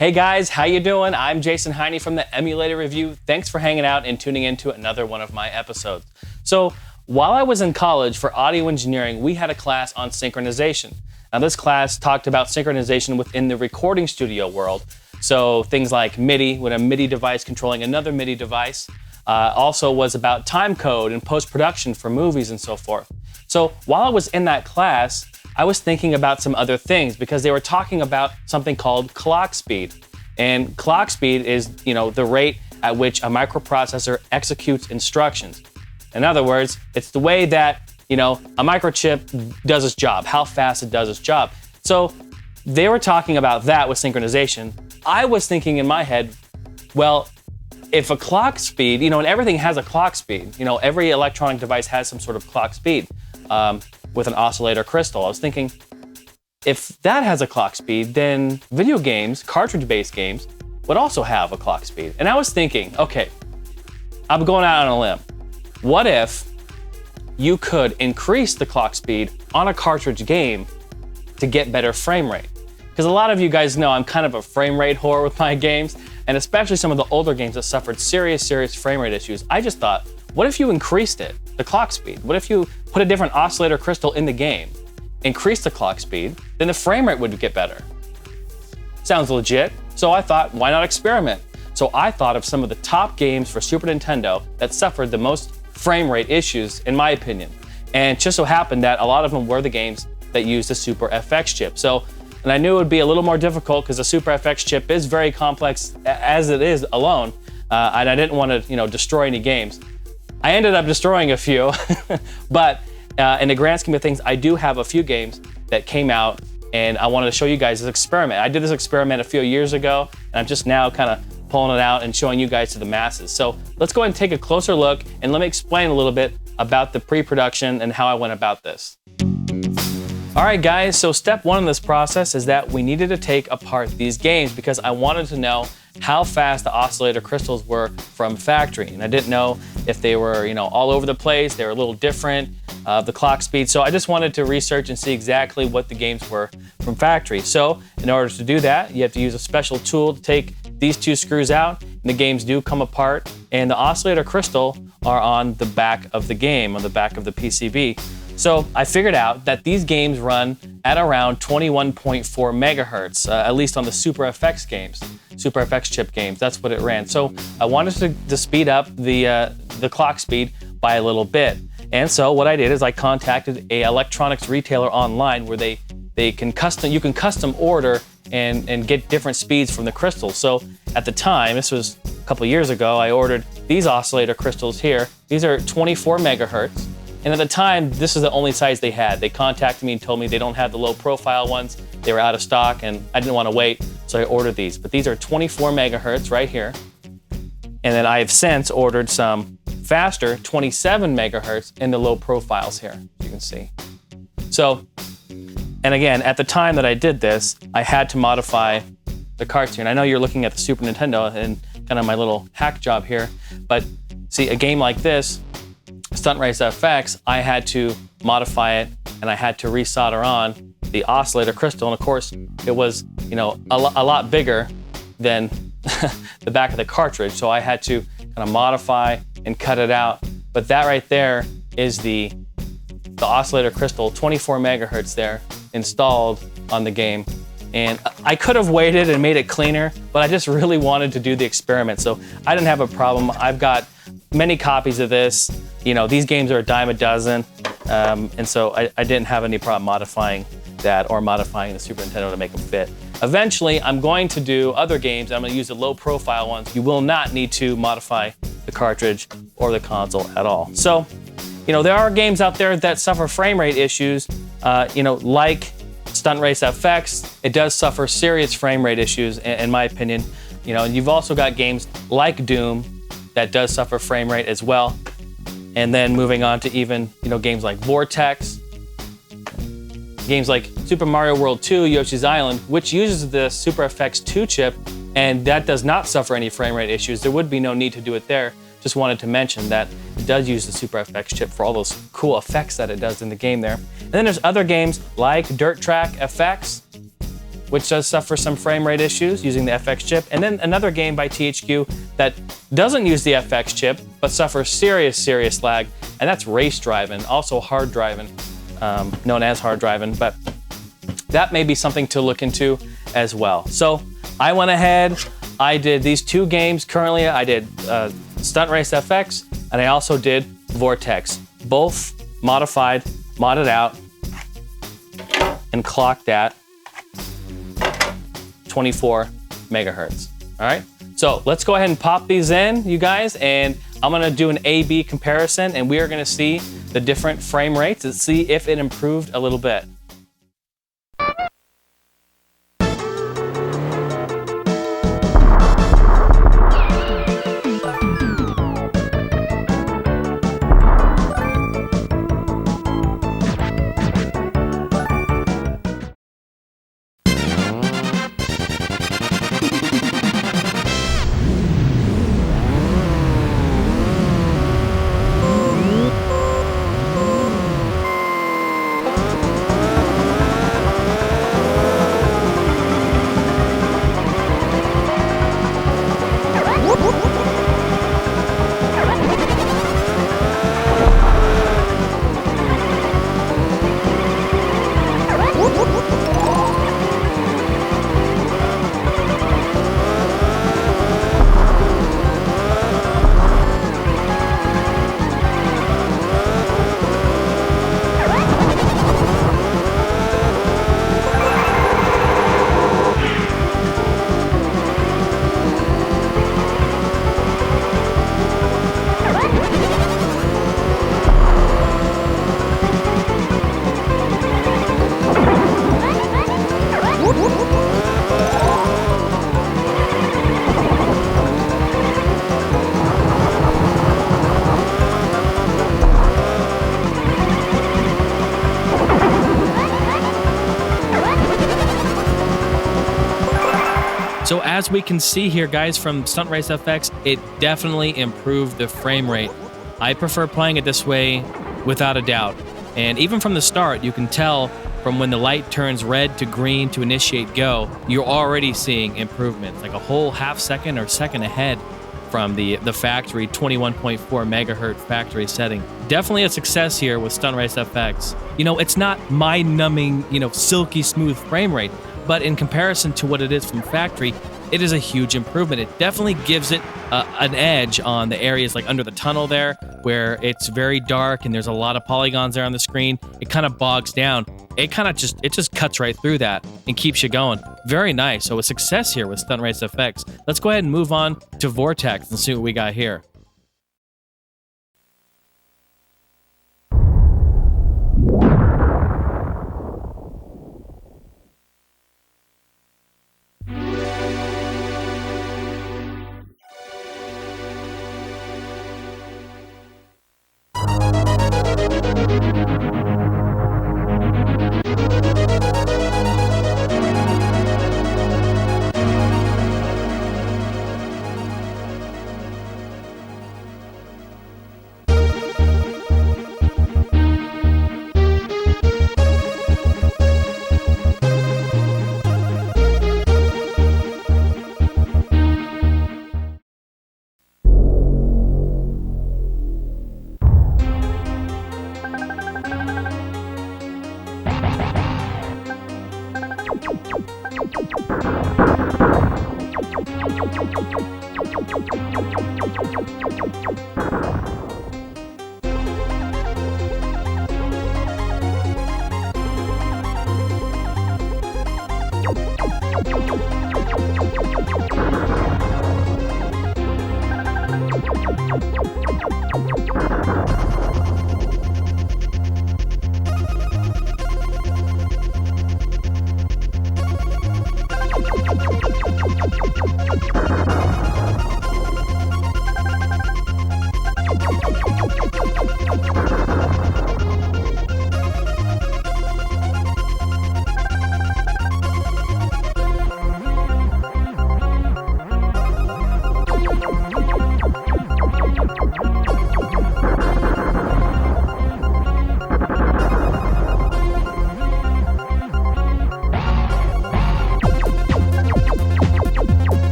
Hey guys, how you doing? I'm Jason Heine from the Emulator Review. Thanks for hanging out and tuning into another one of my episodes. So, while I was in college for audio engineering, we had a class on synchronization. Now this class talked about synchronization within the recording studio world. So things like MIDI, with a MIDI device controlling another MIDI device. Also was about time code and post-production for movies and so forth. So while I was in that class, I was thinking about some other things because they were talking about something called clock speed. And clock speed is, the rate at which a microprocessor executes instructions. In other words, it's the way that, a microchip does its job, how fast it does its job. So they were talking about that with synchronization. I was thinking in my head, well, if a clock speed, and everything has a clock speed, every electronic device has some sort of clock speed. With an oscillator crystal. I was thinking, if that has a clock speed, then video games, cartridge-based games, would also have a clock speed. And I was thinking, okay, I'm going out on a limb. What if you could increase the clock speed on a cartridge game to get better frame rate? Because a lot of you guys know I'm kind of a frame rate whore with my games, and especially some of the older games that suffered serious frame rate issues. I just thought, what if you increased it, the clock speed? What if you put a different oscillator crystal in the game, increase the clock speed, then the frame rate would get better? Sounds legit. So I thought, why not experiment? So I thought of some of the top games for Super Nintendo that suffered the most frame rate issues, in my opinion. And it just so happened that a lot of them were the games that used the Super FX chip. And I knew it would be a little more difficult because the Super FX chip is very complex as it is alone, and I didn't want to, destroy any games. I ended up destroying a few, but in the grand scheme of things, I do have a few games that came out, and I wanted to show you guys this experiment. I did this experiment a few years ago, and I'm just now kind of pulling it out and showing you guys to the masses. So let's go ahead and take a closer look, and let me explain a little bit about the pre-production and how I went about this. All right, guys, so step one in this process is that we needed to take apart these games because I wanted to know how fast the oscillator crystals were from factory. And I didn't know if they were, all over the place, they were a little different, the clock speed. So I just wanted to research and see exactly what the games were from factory. So in order to do that, you have to use a special tool to take these two screws out, and the games do come apart, and the oscillator crystal are on the back of the game, on the back of the PCB. So I figured out that these games run at around 21.4 megahertz, at least on the Super FX games, Super FX chip games. That's what it ran. So I wanted to speed up the clock speed by a little bit. And so what I did is I contacted a electronics retailer online where you can custom order and get different speeds from the crystals. So at the time, this was a couple years ago, I ordered these oscillator crystals here. These are 24 megahertz. And at the time, this is the only size they had. They contacted me and told me they don't have the low profile ones. They were out of stock and I didn't want to wait, so I ordered these. But these are 24 megahertz right here. And then I have since ordered some faster 27 megahertz in the low profiles here, as you can see. So, and again, at the time that I did this, I had to modify the cartoon. I know you're looking at the Super Nintendo and kind of my little hack job here, but see, a game like this, Stunt Race Fx, I had to modify it and I had to resolder on the oscillator crystal. And of course, it was, a lot bigger than the back of the cartridge. So I had to kind of modify and cut it out. But that right there is the oscillator crystal, 24 megahertz there, installed on the game. And I could have waited and made it cleaner, but I just really wanted to do the experiment. So I didn't have a problem. I've got many copies of this. These games are a dime a dozen. And so I didn't have any problem modifying that or modifying the Super Nintendo to make them fit. Eventually, I'm going to do other games. I'm going to use the low profile ones. You will not need to modify the cartridge or the console at all. So, there are games out there that suffer frame rate issues, like Stunt Race Fx. It does suffer serious frame rate issues, in my opinion. And you've also got games like Doom that does suffer frame rate as well. And then moving on to even, games like Vortex, games like Super Mario World 2, Yoshi's Island, which uses the Super FX 2 chip, and that does not suffer any frame rate issues. There would be no need to do it there. Just wanted to mention that it does use the Super FX chip for all those cool effects that it does in the game there. And then there's other games like Dirt Track FX, which does suffer some frame rate issues using the FX chip. And then another game by THQ that doesn't use the FX chip, but suffers serious lag, and that's Race Driving, also hard driving, known as hard driving, but that may be something to look into as well. So I went ahead, I did these 2 games. Currently, I did Stunt Race FX, and I also did Vortex, both modified, modded out, and clocked at 24 megahertz. All right, so let's go ahead and pop these in, you guys, and I'm gonna do an A/B comparison, and we are gonna see the different frame rates and see if it improved a little bit. So as we can see here, guys, from Stunt Race FX, it definitely improved the frame rate. I prefer playing it this way without a doubt. And even from the start, you can tell from when the light turns red to green to initiate go, you're already seeing improvements, like a whole half second or second ahead from the factory 21.4 megahertz factory setting. Definitely a success here with Stunt Race FX. You know, it's not mind-numbing, silky smooth frame rate, but in comparison to what it is from factory, it is a huge improvement. It definitely gives it an edge on the areas like under the tunnel there, where it's very dark and there's a lot of polygons there on the screen. It kind of bogs down. It just cuts right through that and keeps you going. Very nice. So a success here with Stunt Race FX. Let's go ahead and move on to Vortex and see what we got here.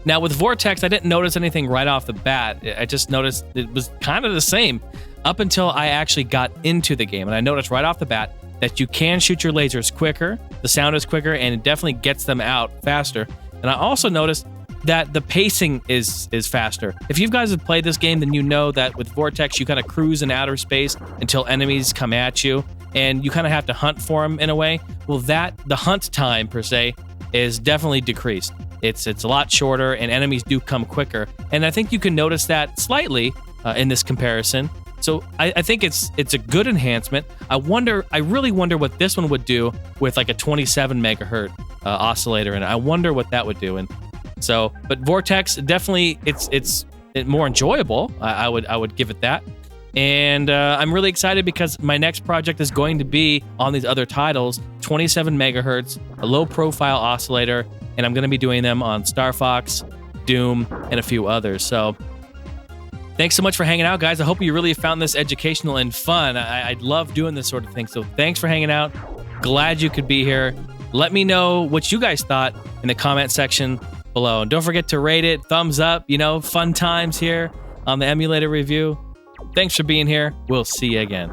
Now with Vortex, I didn't notice anything right off the bat. I just noticed it was kind of the same up until I actually got into the game. And I noticed right off the bat that you can shoot your lasers quicker, the sound is quicker, and it definitely gets them out faster. And I also noticed that the pacing is faster. If you guys have played this game, then you know that with Vortex, you kind of cruise in outer space until enemies come at you, and you kind of have to hunt for them in a way. Well, the hunt time, per se, is definitely decreased. It's a lot shorter, and enemies do come quicker. And I think you can notice that slightly in this comparison. So I think it's a good enhancement. I really wonder what this one would do with like a 27 megahertz oscillator, and I wonder what that would do. And so, but Vortex definitely it's more enjoyable. I would give it that. And I'm really excited because my next project is going to be on these other titles, 27 megahertz, a low profile oscillator, and I'm going to be doing them on Star Fox, Doom, and a few others. So thanks so much for hanging out, guys. I hope you really found this educational and fun. I love doing this sort of thing. So thanks for hanging out. Glad you could be here. Let me know what you guys thought in the comment section below. And don't forget to rate it, thumbs up, fun times here on the Emulator Review. Thanks for being here. We'll see you again.